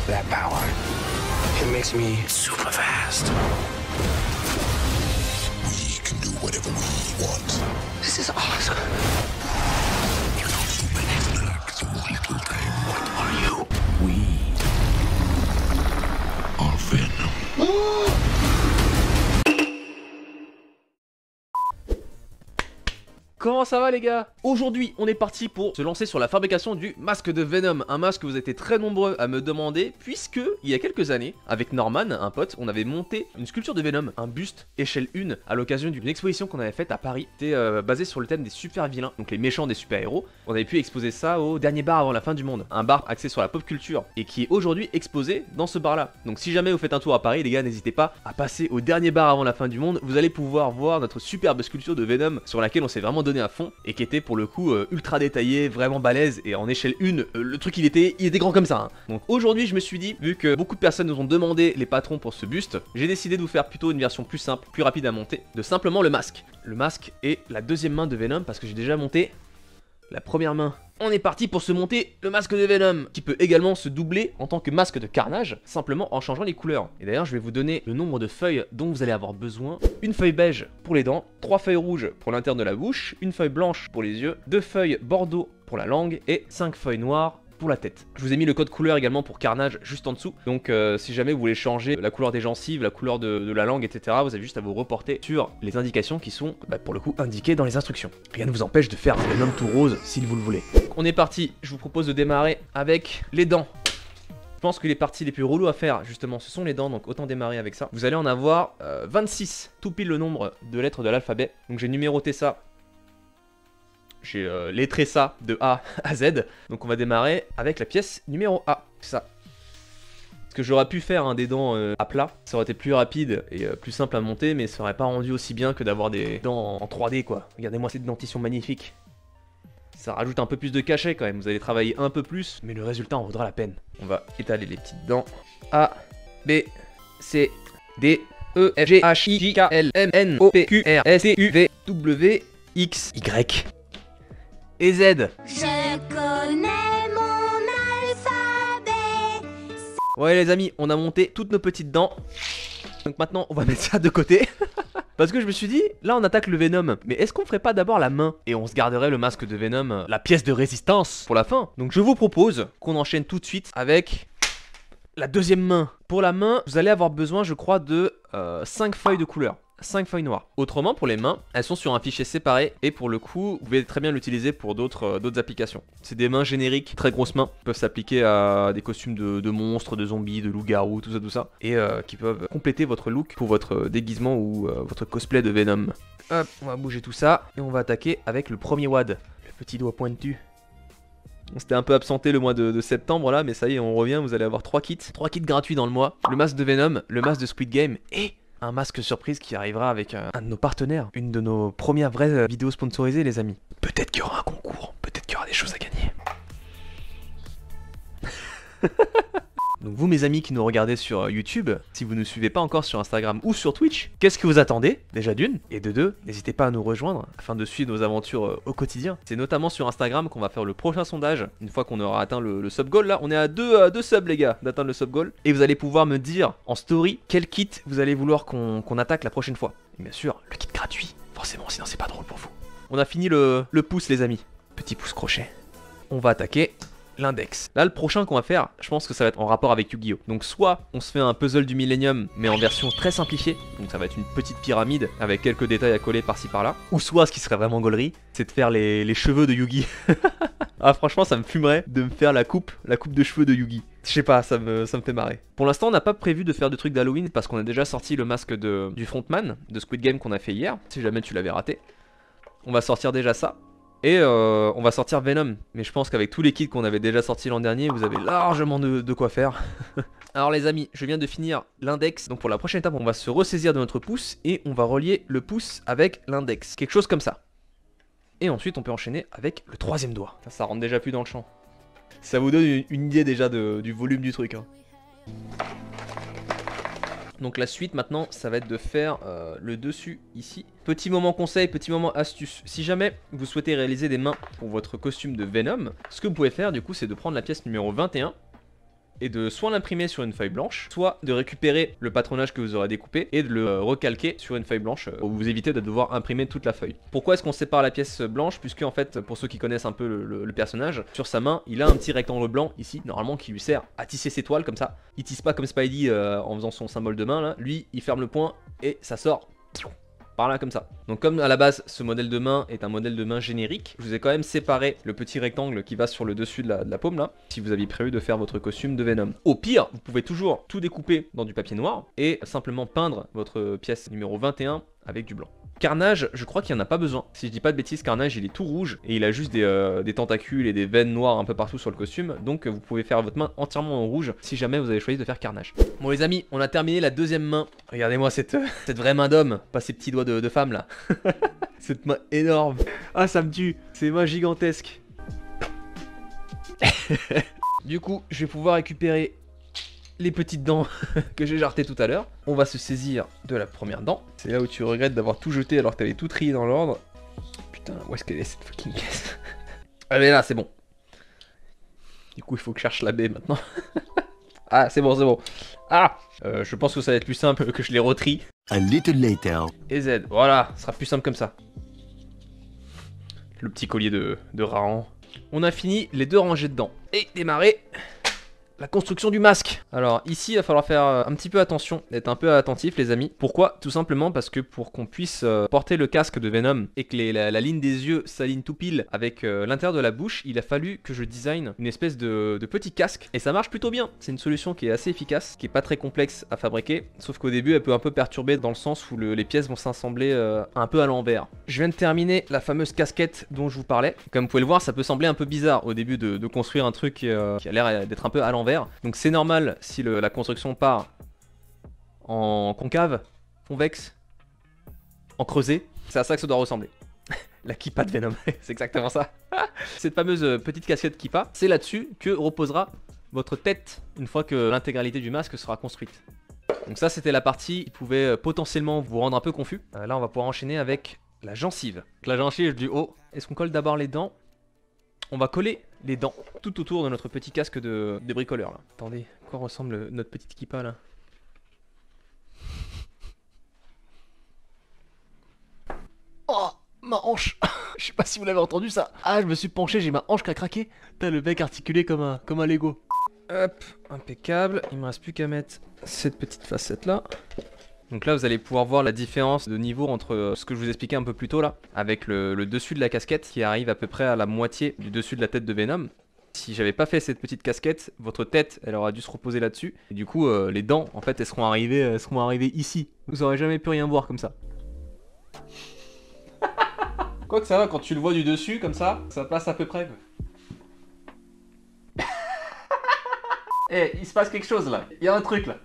That power, it makes me super fast. We can do whatever we want. This is awesome. What are you? We are Venom. Comment ça va les gars? Aujourd'hui on est parti pour se lancer sur la fabrication du masque de Venom. Un masque que vous étiez très nombreux à me demander, puisque il y a quelques années, avec Norman, un pote, on avait monté une sculpture de Venom, un buste échelle 1, à l'occasion d'une exposition qu'on avait faite à Paris. C'était basé sur le thème des super vilains, donc les méchants des super héros. On avait pu exposer ça au dernier bar avant la fin du monde, un bar axé sur la pop culture, et qui est aujourd'hui exposé dans ce bar là. Donc si jamais vous faites un tour à Paris les gars, n'hésitez pas à passer au dernier bar avant la fin du monde. Vous allez pouvoir voir notre superbe sculpture de Venom, sur laquelle on s'est vraiment donné à fond, et qui était pour le coup ultra détaillé, vraiment balèze, et en échelle 1, le truc il était grand comme ça hein. Donc aujourd'hui je me suis dit, vu que beaucoup de personnes nous ont demandé les patrons pour ce buste, j'ai décidé de vous faire plutôt une version plus simple, plus rapide à monter, de simplement le masque. Le masque est la deuxième main de Venom, parce que j'ai déjà monté la première main. On est parti pour se monter le masque de Venom, qui peut également se doubler en tant que masque de carnage, simplement en changeant les couleurs. Et d'ailleurs je vais vous donner le nombre de feuilles dont vous allez avoir besoin. Une feuille beige pour les dents, 3 feuilles rouges pour l'interne de la bouche, une feuille blanche pour les yeux, 2 feuilles bordeaux pour la langue et 5 feuilles noires pour la tête. Je vous ai mis le code couleur également pour carnage juste en dessous, donc si jamais vous voulez changer la couleur des gencives, la couleur de la langue, etc., vous avez juste à vous reporter sur les indications qui sont pour le coup indiquées dans les instructions. Rien ne vous empêche de faire un Venom tout rose si vous le voulez. On est parti, je vous propose de démarrer avec les dents. Je pense que les parties les plus reloues à faire justement ce sont les dents, donc autant démarrer avec ça. Vous allez en avoir 26, tout pile le nombre de lettres de l'alphabet, donc j'ai numéroté ça. J'ai lettré ça de A à Z, donc on va démarrer avec la pièce numéro A, c'est ça. Parce que j'aurais pu faire des dents à plat, ça aurait été plus rapide et plus simple à monter, mais ça aurait pas rendu aussi bien que d'avoir des dents en 3D quoi. Regardez-moi cette dentition magnifique. Ça rajoute un peu plus de cachet quand même, vous allez travailler un peu plus, mais le résultat en vaudra la peine. On va étaler les petites dents. A, B, C, D, E, F, G, H, I, K, L, M, N, O, P, Q, R, S, T, U, V, W, X, Y et Z. Je connais mon alphabet. Ouais les amis, on a monté toutes nos petites dents. Donc maintenant on va mettre ça de côté. Parce que je me suis dit, là on attaque le Venom, mais est-ce qu'on ferait pas d'abord la main? Et on se garderait le masque de Venom, la pièce de résistance, pour la fin. Donc je vous propose qu'on enchaîne tout de suite avec la deuxième main. Pour la main, vous allez avoir besoin je crois de 5 feuilles de couleur. 5 feuilles noires. Autrement, pour les mains, elles sont sur un fichier séparé et pour le coup, vous pouvez très bien l'utiliser pour d'autres applications. C'est des mains génériques, très grosses mains, qui peuvent s'appliquer à des costumes de monstres, de zombies, de loups-garous, tout ça, et qui peuvent compléter votre look pour votre déguisement ou votre cosplay de Venom. Hop, on va bouger tout ça et on va attaquer avec le premier WAD, le petit doigt pointu. On s'était un peu absenté le mois de septembre là, mais ça y est, on revient, vous allez avoir 3 kits gratuits dans le mois. Le masque de Venom, le masque de Squid Game et un masque surprise qui arrivera avec un de nos partenaires. Une de nos premières vraies vidéos sponsorisées les amis. Peut-être qu'il y aura un concours, peut-être qu'il y aura des choses à gagner. Donc vous mes amis qui nous regardez sur YouTube, si vous ne nous suivez pas encore sur Instagram ou sur Twitch, qu'est-ce que vous attendez? Déjà d'une, et de deux, n'hésitez pas à nous rejoindre afin de suivre nos aventures au quotidien. C'est notamment sur Instagram qu'on va faire le prochain sondage, une fois qu'on aura atteint le sub goal. Là on est à 2 subs les gars d'atteindre le sub goal, et vous allez pouvoir me dire en story quel kit vous allez vouloir qu'on attaque la prochaine fois. Et bien sûr, le kit gratuit, forcément sinon c'est pas drôle pour vous. On a fini le pouce les amis, petit pouce crochet. On va attaquer l'index. Là le prochain qu'on va faire, je pense que ça va être en rapport avec Yu-Gi-Oh! Donc soit on se fait un puzzle du Millennium mais en version très simplifiée, donc ça va être une petite pyramide avec quelques détails à coller par-ci par-là, ou soit ce qui serait vraiment gaulerie, c'est de faire les cheveux de Yugi. Ah franchement ça me fumerait de me faire la coupe de cheveux de Yugi. Je sais pas, ça me fait marrer. Pour l'instant on n'a pas prévu de faire de trucs d'Halloween parce qu'on a déjà sorti le masque du frontman de Squid Game qu'on a fait hier, si jamais tu l'avais raté. On va sortir déjà ça. Et on va sortir Venom, mais je pense qu'avec tous les kits qu'on avait déjà sortis l'an dernier, vous avez largement de quoi faire. Alors les amis, je viens de finir l'index, donc pour la prochaine étape, on va se ressaisir de notre pouce et on va relier le pouce avec l'index, quelque chose comme ça. Et ensuite on peut enchaîner avec le troisième doigt. Ça rentre déjà plus dans le champ. Ça vous donne une idée déjà du volume du truc hein. Donc la suite maintenant ça va être de faire le dessus ici. Petit moment conseil, petit moment astuce. Si jamais vous souhaitez réaliser des mains pour votre costume de Venom, ce que vous pouvez faire du coup c'est de prendre la pièce numéro 21 est de soit l'imprimer sur une feuille blanche, soit de récupérer le patronage que vous aurez découpé et de le recalquer sur une feuille blanche pour vous éviter de devoir imprimer toute la feuille. Pourquoi est-ce qu'on sépare la pièce blanche? Puisque en fait, pour ceux qui connaissent un peu le personnage, sur sa main, il a un petit rectangle blanc ici, normalement qui lui sert à tisser ses toiles comme ça. Il tisse pas comme Spidey en faisant son symbole de main là. Lui, il ferme le poing et ça sort par là comme ça. Donc comme à la base ce modèle de main est un modèle de main générique, je vous ai quand même séparé le petit rectangle qui va sur le dessus de la paume là, si vous aviez prévu de faire votre costume de Venom. Au pire, vous pouvez toujours tout découper dans du papier noir et simplement peindre votre pièce numéro 21 avec du blanc. Carnage, je crois qu'il n'y en a pas besoin. Si je dis pas de bêtises, Carnage il est tout rouge et il a juste des tentacules et des veines noires un peu partout sur le costume. Donc vous pouvez faire votre main entièrement en rouge si jamais vous avez choisi de faire Carnage. Bon les amis, on a terminé la deuxième main. Regardez-moi cette vraie main d'homme, pas ces petits doigts de femme là. Cette main énorme. Ah ça me tue, c'est main gigantesque. Du coup, je vais pouvoir récupérer les petites dents que j'ai jarretées tout à l'heure. On va se saisir de la première dent. C'est là où tu regrettes d'avoir tout jeté alors que t'avais tout trié dans l'ordre. Putain, où est-ce qu'elle est cette fucking pièce? Ah mais là, c'est bon. Du coup, il faut que je cherche la baie maintenant. Ah, c'est bon, c'est bon. Ah je pense que ça va être plus simple que je les retrie. A little later. Et Z, voilà, ce sera plus simple comme ça. Le petit collier de Rahan. On a fini les deux rangées de dents. Et démarrer la construction du masque. Alors ici il va falloir faire un petit peu attention, être un peu attentif les amis. Pourquoi? Tout simplement parce que pour qu'on puisse porter le casque de Venom et que la ligne des yeux s'aligne tout pile avec l'intérieur de la bouche, il a fallu que je design une espèce de petit casque. Et ça marche plutôt bien. C'est une solution qui est assez efficace, qui est pas très complexe à fabriquer. Sauf qu'au début elle peut un peu perturber dans le sens où les pièces vont s'assembler un peu à l'envers. Je viens de terminer la fameuse casquette dont je vous parlais. Comme vous pouvez le voir, ça peut sembler un peu bizarre au début de construire un truc qui a l'air d'être un peu à l'envers. Donc c'est normal si la construction part en concave, convexe, en creusé. C'est à ça que ça doit ressembler. La kippa de Venom, c'est exactement ça. Cette fameuse petite casquette kippa, c'est là-dessus que reposera votre tête une fois que l'intégralité du masque sera construite. Donc ça c'était la partie qui pouvait potentiellement vous rendre un peu confus. Là on va pouvoir enchaîner avec la gencive. Donc la gencive du haut, est-ce qu'on colle d'abord les dents? On va coller les dents tout autour de notre petit casque de bricoleur là. Attendez, à quoi ressemble notre petite kippa là? Oh, ma hanche. Je sais pas si vous l'avez entendu ça. Ah, je me suis penché, j'ai ma hanche qui a craqué. T'as le bec articulé comme un Lego. Hop, impeccable. Il me reste plus qu'à mettre cette petite facette là. Donc là vous allez pouvoir voir la différence de niveau entre ce que je vous expliquais un peu plus tôt là, avec le dessus de la casquette qui arrive à peu près à la moitié du dessus de la tête de Venom. Si j'avais pas fait cette petite casquette, votre tête elle aurait dû se reposer là-dessus. Et du coup les dents en fait elles seront arrivées ici. Vous aurez jamais pu rien voir comme ça. Quoi que ça va, quand tu le vois du dessus comme ça passe à peu près. Eh, il se passe quelque chose là, il y a un truc là.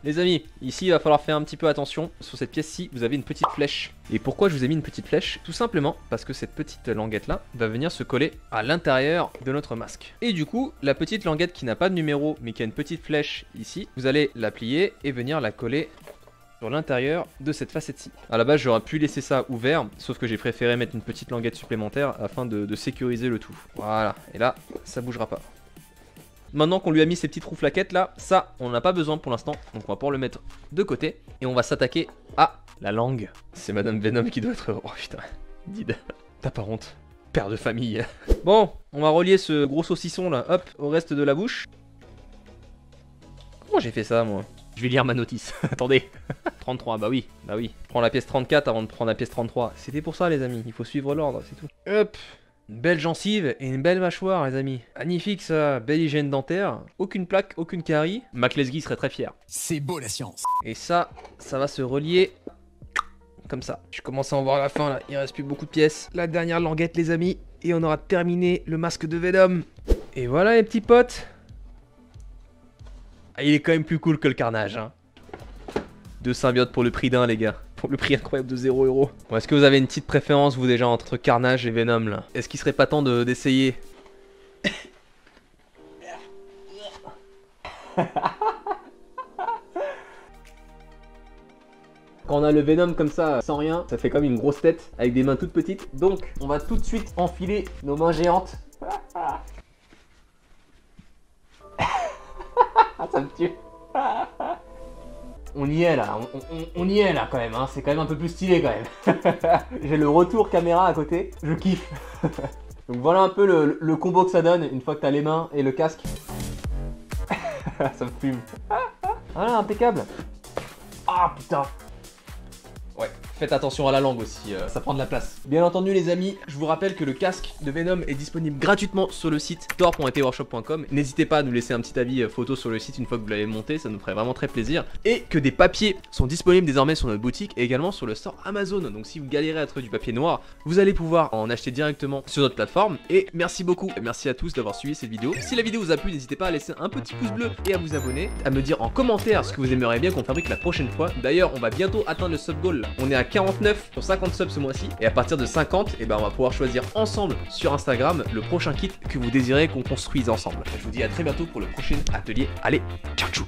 Les amis, ici il va falloir faire un petit peu attention. Sur cette pièce-ci, vous avez une petite flèche. Et pourquoi je vous ai mis une petite flèche? Tout simplement parce que cette petite languette là va venir se coller à l'intérieur de notre masque. Et du coup, la petite languette qui n'a pas de numéro mais qui a une petite flèche ici, vous allez la plier et venir la coller sur l'intérieur de cette facette-ci. À la base, j'aurais pu laisser ça ouvert, sauf que j'ai préféré mettre une petite languette supplémentaire afin de sécuriser le tout. Voilà, et là, ça bougera pas. Maintenant qu'on lui a mis ces petites rouflaquettes là, ça on n'en a pas besoin pour l'instant, donc on va pouvoir le mettre de côté. Et on va s'attaquer à la langue. C'est Madame Venom qui doit être... Oh putain, Did, t'as pas honte, père de famille. Bon, on va relier ce gros saucisson là, hop, au reste de la bouche. Comment j'ai fait ça moi? Je vais lire ma notice, attendez. 33, bah oui. Je prends la pièce 34 avant de prendre la pièce 33. C'était pour ça les amis, il faut suivre l'ordre, c'est tout. Hop. Une belle gencive et une belle mâchoire les amis. Magnifique ça, belle hygiène dentaire. Aucune plaque, aucune carie. Mac Lesguy serait très fier. C'est beau la science. Et ça va se relier comme ça. Je commence à en voir la fin là, il reste plus beaucoup de pièces. La dernière languette les amis. Et on aura terminé le masque de Venom. Et voilà les petits potes. Ah, il est quand même plus cool que le Carnage hein. Deux symbiotes pour le prix d'un les gars. Pour le prix incroyable de 0 €. Bon, est-ce que vous avez une petite préférence vous déjà entre Carnage et Venom là? Est-ce qu'il serait pas temps d'essayer? Quand on a le Venom comme ça, sans rien, ça fait comme une grosse tête avec des mains toutes petites. Donc on va tout de suite enfiler nos mains géantes. Ça me tue. On y est là, on y est là quand même, hein. C'est quand même un peu plus stylé quand même. J'ai le retour caméra à côté, je kiffe. Donc voilà un peu le combo que ça donne une fois que t'as les mains et le casque. Ça me fume. Voilà, impeccable. Ah putain. Ouais, faites attention à la langue aussi, ça prend de la place. Bien entendu les amis, je vous rappelle que le casque de Venom est disponible gratuitement sur le site store.epworkshop.com. N'hésitez pas à nous laisser un petit avis photo sur le site une fois que vous l'avez monté, ça nous ferait vraiment très plaisir. Et que des papiers sont disponibles désormais sur notre boutique et également sur le store Amazon. Donc si vous galérez à trouver du papier noir, vous allez pouvoir en acheter directement sur notre plateforme. Et merci beaucoup, et merci à tous d'avoir suivi cette vidéo. Si la vidéo vous a plu, n'hésitez pas à laisser un petit pouce bleu et à vous abonner, à me dire en commentaire ce que vous aimeriez bien qu'on fabrique la prochaine fois. D'ailleurs, on va bientôt atteindre le sub goal. On est à 49 sur 50 subs ce mois-ci et à partir de 50, on va pouvoir choisir ensemble sur Instagram le prochain kit que vous désirez qu'on construise ensemble. Je vous dis à très bientôt pour le prochain atelier. Allez, ciao ciao.